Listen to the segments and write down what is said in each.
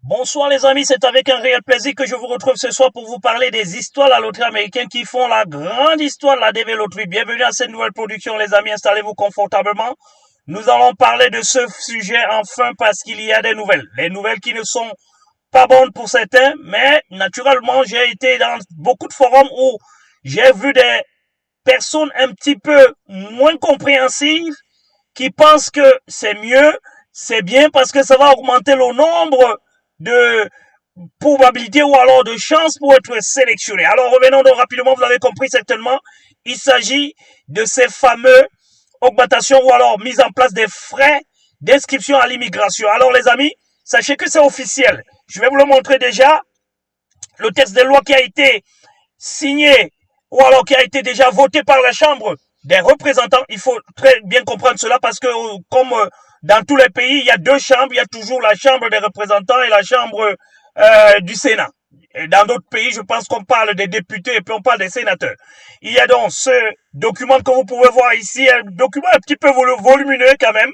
Bonsoir les amis, c'est avec un réel plaisir que je vous retrouve ce soir pour vous parler des histoires de la loterie américaine qui font la grande histoire de la DV Loterie. Bienvenue à cette nouvelle production les amis, installez-vous confortablement. Nous allons parler de ce sujet enfin parce qu'il y a des nouvelles. Les nouvelles qui ne sont pas bonnes pour certains, mais naturellement j'ai été dans beaucoup de forums où j'ai vu des personnes un petit peu moins compréhensives qui pensent que c'est mieux, c'est bien parce que ça va augmenter le nombre de probabilités ou alors de chances pour être sélectionné. Alors revenons donc rapidement, vous avez compris certainement, il s'agit de ces fameux augmentations ou alors mise en place des frais d'inscription à l'immigration. Alors les amis, sachez que c'est officiel. Je vais vous le montrer déjà. Le texte de loi qui a été signé ou alors qui a été déjà voté par la Chambre des représentants, il faut très bien comprendre cela parce que comme dans tous les pays, il y a deux chambres, il y a toujours la Chambre des représentants et la Chambre du Sénat. Et dans d'autres pays, je pense qu'on parle des députés et puis on parle des sénateurs. Il y a donc ce document que vous pouvez voir ici, un document un petit peu volumineux quand même,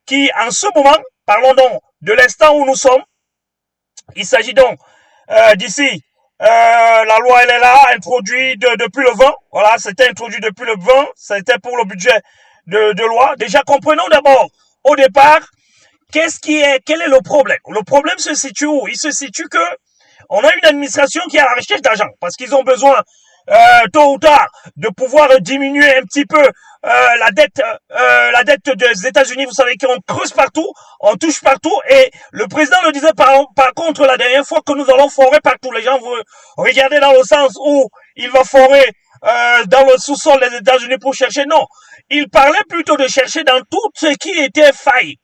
qui en ce moment, parlons donc de l'instant où nous sommes, il s'agit donc d'ici la loi, elle est là, introduite depuis le 20. Voilà, c'était introduit depuis le 20. C'était pour le budget de loi. Déjà, comprenons d'abord, au départ, quel est le problème? Le problème se situe où? Il se situe que on a une administration qui est à la recherche d'argent parce qu'ils ont besoin tôt ou tard de pouvoir diminuer un petit peu la dette des États-Unis. Vous savez qu'on creuse partout, on touche partout et le président le disait par contre la dernière fois que nous allons forer partout. Les gens vont regarder dans le sens où il va forer dans le sous-sol des États-Unis pour chercher. Non, il parlait plutôt de chercher dans tout ce qui était faille.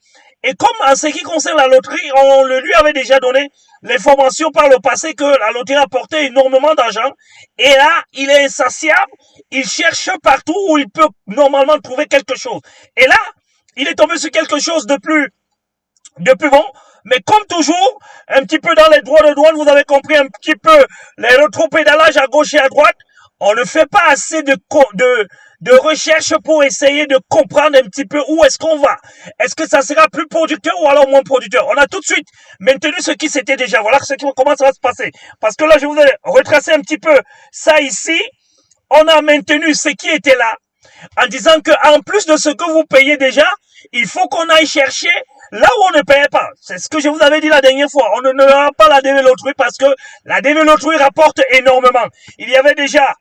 Et comme en ce qui concerne la loterie, on le lui avait déjà donné l'information par le passé que la loterie apportait énormément d'argent. Et là, il est insatiable. Il cherche partout où il peut normalement trouver quelque chose. Et là, il est tombé sur quelque chose de plus bon. Mais comme toujours, un petit peu dans les droits de douane, vous avez compris un petit peu les rétropédalages à gauche et à droite. On ne fait pas assez de recherche pour essayer de comprendre un petit peu où est-ce qu'on va. Est-ce que ça sera plus producteur ou alors moins producteur? On a tout de suite maintenu ce qui s'était déjà. Voilà comment ça va se passer. Parce que là, je vous ai retracé un petit peu ça ici. On a maintenu ce qui était là en disant que en plus de ce que vous payez déjà, il faut qu'on aille chercher là où on ne paye pas. C'est ce que je vous avais dit la dernière fois. On ne n'aura pas la DV Loterie parce que la DV Loterie rapporte énormément. Il y avait déjà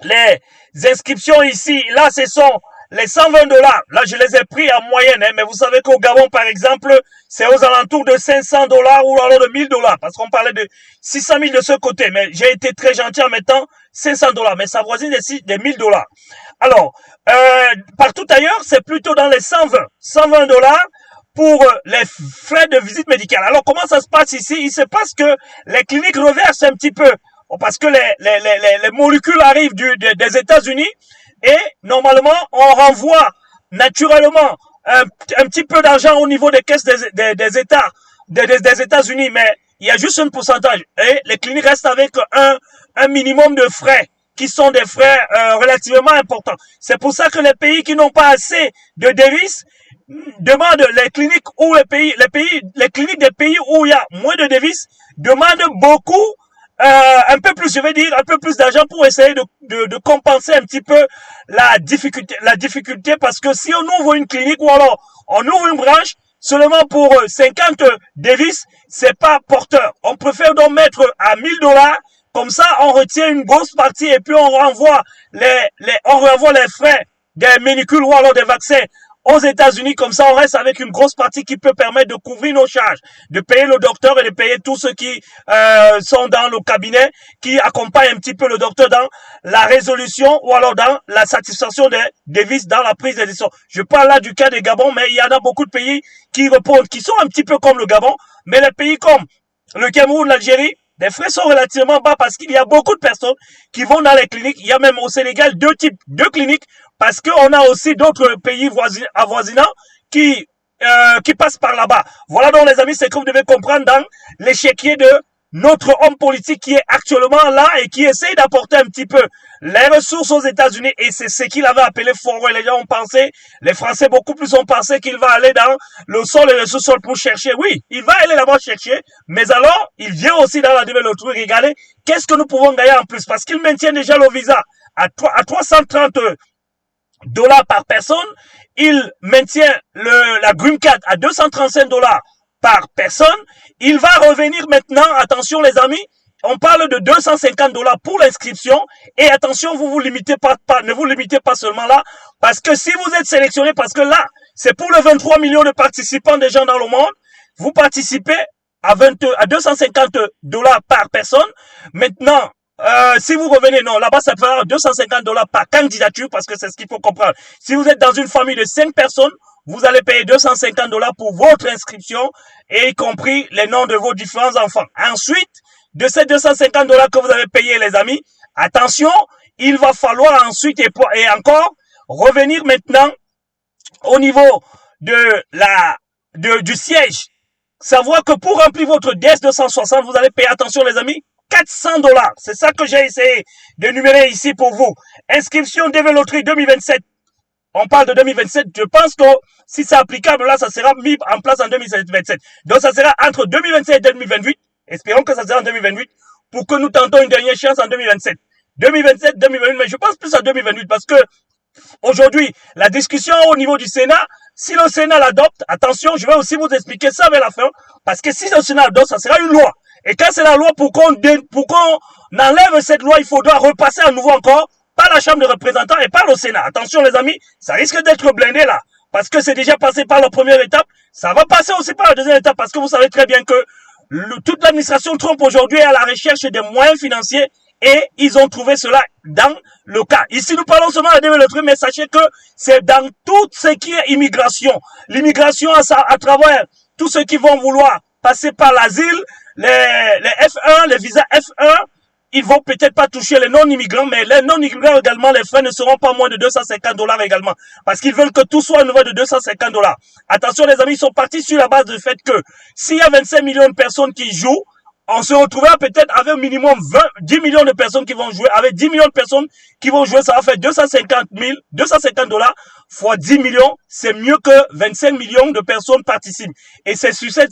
les inscriptions ici, là, ce sont les 120 dollars. Là, je les ai pris en moyenne, hein, mais vous savez qu'au Gabon, par exemple, c'est aux alentours de 500 dollars ou alors de 1000 dollars, parce qu'on parlait de 600 000 de ce côté, mais j'ai été très gentil en mettant 500 dollars, mais ça voisine des 1000 dollars. Alors, partout ailleurs, c'est plutôt dans les 120 dollars pour les frais de visite médicale. Alors, comment ça se passe ici? Il se passe que les cliniques reversent un petit peu parce que les molécules arrivent des États-Unis et normalement on renvoie naturellement un petit peu d'argent au niveau des caisses des États des États-Unis, mais il y a juste un pourcentage et les cliniques restent avec un minimum de frais qui sont des frais relativement importants. C'est pour ça que les pays qui n'ont pas assez de devises demandent les cliniques où les cliniques des pays où il y a moins de devises demandent beaucoup un peu plus, je vais dire, un peu plus d'argent pour essayer de compenser un petit peu la difficulté parce que si on ouvre une clinique ou alors on ouvre une branche seulement pour 50 devises, c'est pas porteur. On préfère donc mettre à 1000 dollars, comme ça on retient une grosse partie et puis on renvoie les frais des ménicules ou alors des vaccins aux États-Unis, comme ça on reste avec une grosse partie qui peut permettre de couvrir nos charges, de payer le docteur et de payer tous ceux qui sont dans le cabinet, qui accompagnent un petit peu le docteur dans la résolution ou alors dans la satisfaction des devises dans la prise de décision. Je parle là du cas des Gabon, mais il y en a beaucoup de pays qui répondent, qui sont un petit peu comme le Gabon, mais les pays comme le Cameroun, l'Algérie, les frais sont relativement bas parce qu'il y a beaucoup de personnes qui vont dans les cliniques. Il y a même au Sénégal deux cliniques parce qu'on a aussi d'autres pays avoisinants qui passent par là-bas. Voilà donc les amis, c'est que vous devez comprendre dans l'échiquier notre homme politique qui est actuellement là et qui essaye d'apporter un petit peu les ressources aux États-Unis, et c'est ce qu'il avait appelé forward. Les gens ont pensé, les Français beaucoup plus ont pensé qu'il va aller dans le sol et le sous-sol pour chercher. Oui, il va aller là-bas chercher, mais alors, il vient aussi dans la développerie. Regardez, qu'est-ce que nous pouvons gagner en plus? Parce qu'il maintient déjà le visa à 330 dollars par personne. Il maintient la Green Card à 235 dollars par personne. Il va revenir maintenant, attention les amis, on parle de 250 dollars pour l'inscription. Et attention, ne vous limitez pas seulement là, parce que si vous êtes sélectionné, parce que là, c'est pour les 23 millions de participants des gens dans le monde, vous participez à 250 dollars par personne. Maintenant, si vous revenez, non, là-bas, ça fera 250 dollars par candidature, parce que c'est ce qu'il faut comprendre. Si vous êtes dans une famille de 5 personnes, vous allez payer 250 dollars pour votre inscription, et y compris les noms de vos différents enfants. Ensuite, de ces 250 dollars que vous avez payés, les amis, attention, il va falloir ensuite et encore revenir maintenant au niveau du siège. Savoir que pour remplir votre DS 260, vous allez payer, attention les amis, 400 dollars. C'est ça que j'ai essayé de numérer ici pour vous. Inscription Développerie 2027. On parle de 2027. Je pense que si c'est applicable, là, ça sera mis en place en 2027. Donc, ça sera entre 2027 et 2028. Espérons que ça sera en 2028 pour que nous tentons une dernière chance en 2027. 2027, 2028, mais je pense plus à 2028 parce que aujourd'hui, la discussion au niveau du Sénat, si le Sénat l'adopte, attention, je vais aussi vous expliquer ça vers la fin, parce que si le Sénat l'adopte, ça sera une loi. Et quand c'est la loi, pour qu'on enlève cette loi, il faudra repasser à nouveau encore par la Chambre des représentants et par le Sénat. Attention les amis, ça risque d'être blindé là, parce que c'est déjà passé par la première étape, ça va passer aussi par la deuxième étape, parce que vous savez très bien que toute l'administration Trump aujourd'hui est à la recherche des moyens financiers, et ils ont trouvé cela dans le cas. Ici, nous parlons seulement de la développerie, mais sachez que c'est dans tout ce qui est immigration. L'immigration à travers tous ceux qui vont vouloir passer par l'asile, les F1, les visas F1, ils vont peut-être pas toucher les non-immigrants, mais les non-immigrants également, les frais ne seront pas moins de 250 dollars également. Parce qu'ils veulent que tout soit au niveau de 250 dollars. Attention les amis, ils sont partis sur la base du fait que s'il y a 25 millions de personnes qui jouent, on se retrouvera peut-être avec minimum 10 millions de personnes qui vont jouer. Avec 10 millions de personnes qui vont jouer, ça va faire 250 dollars fois 10 millions. C'est mieux que 25 millions de personnes participent. Et c'est sur ces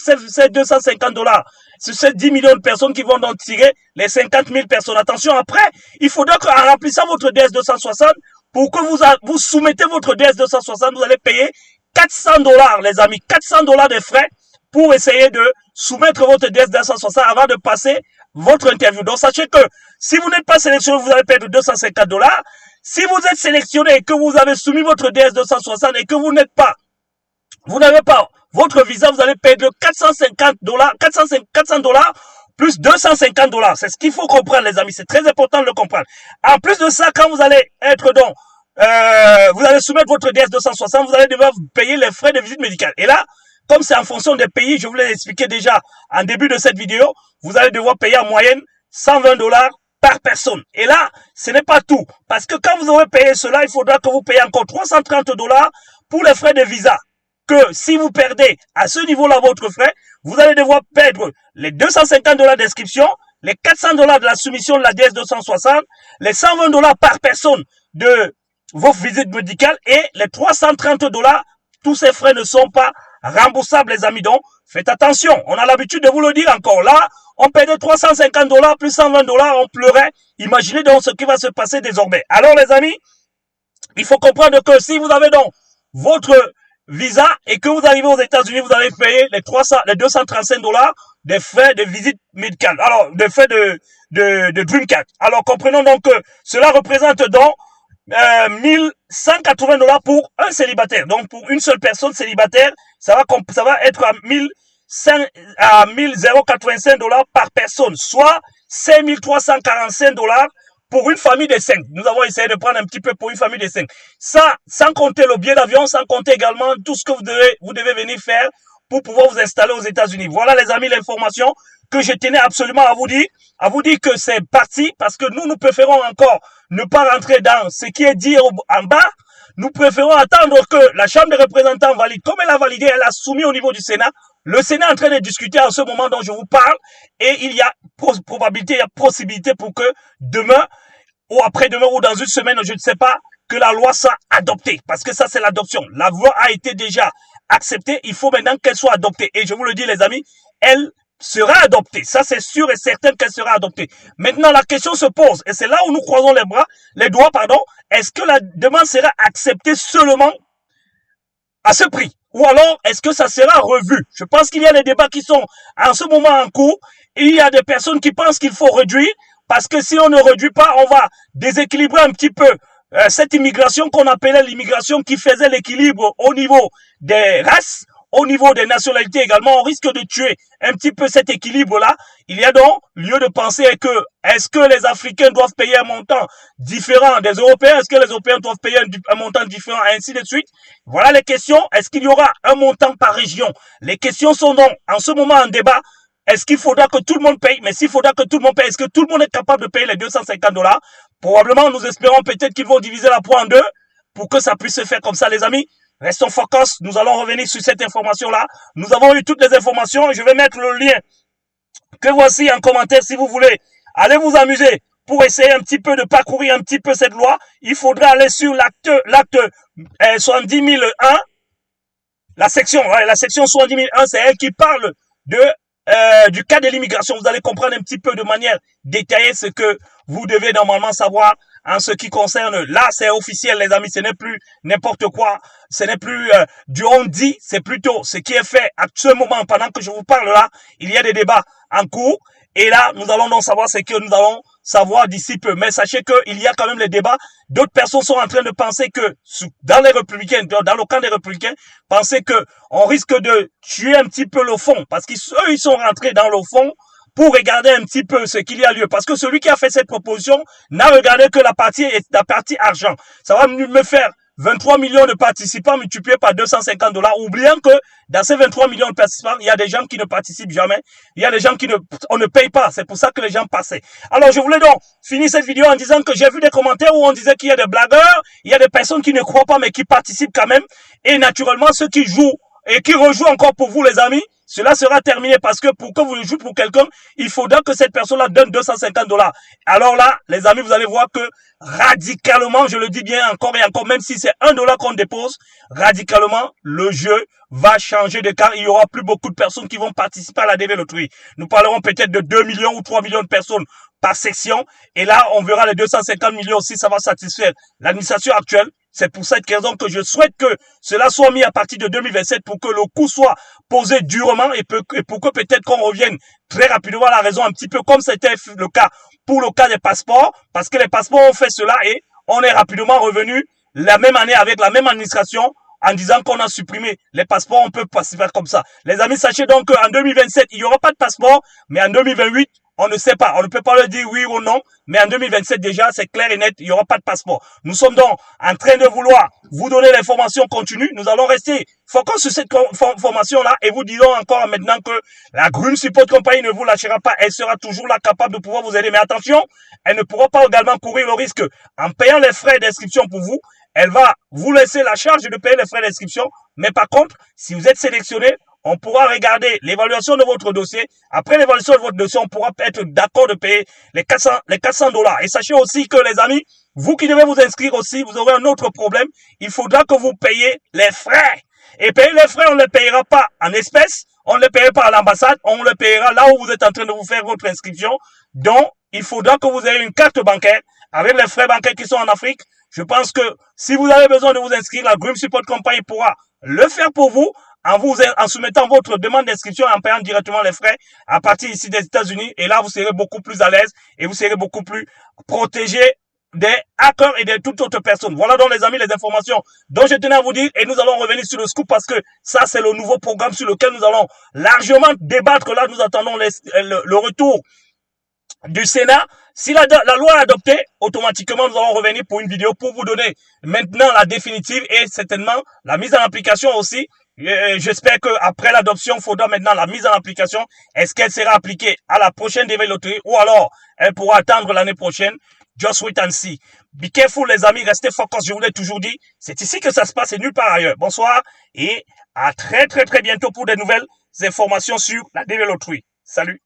250 dollars, sur ces 10 millions de personnes qui vont donc tirer les 50 000 personnes. Attention, après, il faudra qu'en remplissant votre DS 260, pour que vous soumettez votre DS 260, vous allez payer 400 dollars, les amis. 400 dollars de frais pour essayer de soumettre votre DS 260 avant de passer votre interview. Donc, sachez que si vous n'êtes pas sélectionné, vous allez perdre 250 dollars. Si vous êtes sélectionné et que vous avez soumis votre DS 260 et que vous n'avez pas votre visa, vous allez perdre 450 dollars, 400 dollars plus 250 dollars. C'est ce qu'il faut comprendre, les amis. C'est très important de le comprendre. En plus de ça, quand vous allez être donc, vous allez soumettre votre DS 260, vous allez devoir payer les frais de visite médicale. Et là, comme c'est en fonction des pays, je vous l'ai expliqué déjà en début de cette vidéo, vous allez devoir payer en moyenne 120 dollars par personne. Et là, ce n'est pas tout. Parce que quand vous aurez payé cela, il faudra que vous payiez encore 330 dollars pour les frais de visa. Que si vous perdez à ce niveau-là votre frais, vous allez devoir perdre les 250 dollars d'inscription, les 400 dollars de la soumission de la DS 260, les 120 dollars par personne de vos visites médicales et les 330 dollars. Tous ces frais ne sont pas remboursables, les amis. Donc, faites attention. On a l'habitude de vous le dire encore. Là, on perdait 350 dollars plus 120 dollars, on pleurait. Imaginez donc ce qui va se passer désormais. Alors, les amis, il faut comprendre que si vous avez donc votre visa et que vous arrivez aux États-Unis, vous allez payer les 235 dollars des frais de visite médicale. Alors, des frais de Dream Card. Alors, comprenons donc que cela représente donc 1180 dollars pour un célibataire. Donc, pour une seule personne célibataire, ça va être à 1085 dollars par personne, soit 5345 dollars pour une famille de 5. Nous avons essayé de prendre un petit peu pour une famille de 5. Ça, sans compter le billet d'avion, sans compter également tout ce que vous devez venir faire pour pouvoir vous installer aux États-Unis. Voilà, les amis, l'information que je tenais absolument à vous dire que c'est parti, parce que nous préférons encore ne pas rentrer dans ce qui est dit en bas. Nous préférons attendre que la Chambre des représentants valide. Comme elle a validé, elle a soumis au niveau du Sénat. Le Sénat est en train de discuter en ce moment dont je vous parle et il y a probabilité, il y a possibilité pour que demain ou après-demain ou dans une semaine, je ne sais pas, que la loi soit adoptée. Parce que ça, c'est l'adoption. La loi a été déjà acceptée. Il faut maintenant qu'elle soit adoptée. Et je vous le dis, les amis, elle sera adoptée. Ça, c'est sûr et certain qu'elle sera adoptée. Maintenant, la question se pose, et c'est là où nous croisons les doigts, pardon. Est-ce que la demande sera acceptée seulement à ce prix? Ou alors, est-ce que ça sera revu? Je pense qu'il y a des débats qui sont en ce moment en cours. Il y a des personnes qui pensent qu'il faut réduire parce que si on ne réduit pas, on va déséquilibrer un petit peu cette immigration qu'on appelait l'immigration qui faisait l'équilibre au niveau des races, au niveau des nationalités également. On risque de tuer un petit peu cet équilibre-là. Il y a donc lieu de penser que est-ce que les Africains doivent payer un montant différent des Européens? Est-ce que les Européens doivent payer un montant différent, ainsi de suite? Voilà les questions. Est-ce qu'il y aura un montant par région? Les questions sont donc en ce moment en débat. Est-ce qu'il faudra que tout le monde paye? Mais s'il faudra que tout le monde paye, est-ce que tout le monde est capable de payer les 250 $? Probablement, nous espérons peut-être qu'ils vont diviser la poire en deux pour que ça puisse se faire comme ça, les amis. Restons focus. Nous allons revenir sur cette information-là. Nous avons eu toutes les informations et je vais mettre le lien que voici en commentaire si vous voulez. Allez vous amuser pour essayer un petit peu de parcourir un petit peu cette loi. Il faudra aller sur l'acte 70 001. La section 70 001, c'est elle qui parle du cas de l'immigration. Vous allez comprendre un petit peu de manière détaillée ce que vous devez normalement savoir en ce qui concerne. Là, c'est officiel, les amis. Ce n'est plus n'importe quoi. Ce n'est plus du on dit. C'est plutôt ce qui est fait à ce moment. Pendant que je vous parle là, il y a des débats en cours. Et là, nous allons donc savoir ce que nous allons savoir d'ici peu. Mais sachez qu'il y a quand même les débats. D'autres personnes sont en train de penser que, dans les républicains, dans le camp des républicains, penser que on risque de tuer un petit peu le fond. Parce qu'eux, ils sont rentrés dans le fond pour regarder un petit peu ce qu'il y a lieu. Parce que celui qui a fait cette proposition n'a regardé que la partie argent. Ça va me faire 23 millions de participants multipliés par 250 $, oubliant que dans ces 23 millions de participants, il y a des gens qui ne participent jamais. Il y a des gens on ne paye pas. C'est pour ça que les gens passaient. Alors, je voulais donc finir cette vidéo en disant que j'ai vu des commentaires où on disait qu'il y a des blagueurs, il y a des personnes qui ne croient pas mais qui participent quand même. Et naturellement, ceux qui jouent et qui rejouent encore pour vous, les amis, cela sera terminé parce que pour que vous jouiez pour quelqu'un, il faudra que cette personne-là donne 250 $. Alors là, les amis, vous allez voir que radicalement, je le dis bien encore et encore, même si c'est 1 $ qu'on dépose, radicalement, le jeu va changer de car il y aura plus beaucoup de personnes qui vont participer à la DV Loterie. Nous parlerons peut-être de 2 millions ou 3 millions de personnes par section. Et là, on verra les 250 millions si ça va satisfaire l'administration actuelle. C'est pour cette raison que je souhaite que cela soit mis à partir de 2027 pour que le coup soit posé durement et pour que peut-être qu'on revienne très rapidement à la raison, un petit peu comme c'était le cas pour le cas des passeports, parce que les passeports ont fait cela et on est rapidement revenu la même année avec la même administration en disant qu'on a supprimé les passeports, on peut pas se faire comme ça. Les amis, sachez donc qu'en 2027, il n'y aura pas de passeport, mais en 2028, on ne sait pas, on ne peut pas le dire oui ou non, mais en 2027 déjà, c'est clair et net, il n'y aura pas de passeport. Nous sommes donc en train de vouloir vous donner l'information continue. Nous allons rester focus sur cette formation-là et vous disons encore maintenant que la Green Support Company ne vous lâchera pas. Elle sera toujours là capable de pouvoir vous aider. Mais attention, elle ne pourra pas également courir le risque en payant les frais d'inscription pour vous. Elle va vous laisser la charge de payer les frais d'inscription. Mais par contre, si vous êtes sélectionné, on pourra regarder l'évaluation de votre dossier. Après l'évaluation de votre dossier, on pourra être d'accord de payer les 400 $. Et sachez aussi que les amis, vous qui devez vous inscrire aussi, vous aurez un autre problème. Il faudra que vous payiez les frais. Et payer les frais, on ne les payera pas en espèces. On ne les payera pas à l'ambassade. On les payera là où vous êtes en train de vous faire votre inscription. Donc, il faudra que vous ayez une carte bancaire avec les frais bancaires qui sont en Afrique. Je pense que si vous avez besoin de vous inscrire, la Grim Support Company pourra le faire pour vous en soumettant votre demande d'inscription et en payant directement les frais à partir ici des États-Unis. Et là, vous serez beaucoup plus à l'aise et vous serez beaucoup plus protégé des hackers et de toute autre personne. Voilà donc les amis les informations dont je tenais à vous dire et nous allons revenir sur le scoop parce que ça c'est le nouveau programme sur lequel nous allons largement débattre. Là, nous attendons le retour du Sénat. Si la loi est adoptée, automatiquement, nous allons revenir pour une vidéo pour vous donner maintenant la définitive et certainement la mise en application aussi. J'espère qu'après l'adoption, il faudra maintenant la mise en application. Est-ce qu'elle sera appliquée à la prochaine DV Loterie ou alors elle pourra attendre l'année prochaine? Just wait and see. Be careful les amis, restez focus, je vous l'ai toujours dit. C'est ici que ça se passe et nulle part ailleurs. Bonsoir et à très bientôt pour des nouvelles informations sur la DB Loterie. Salut.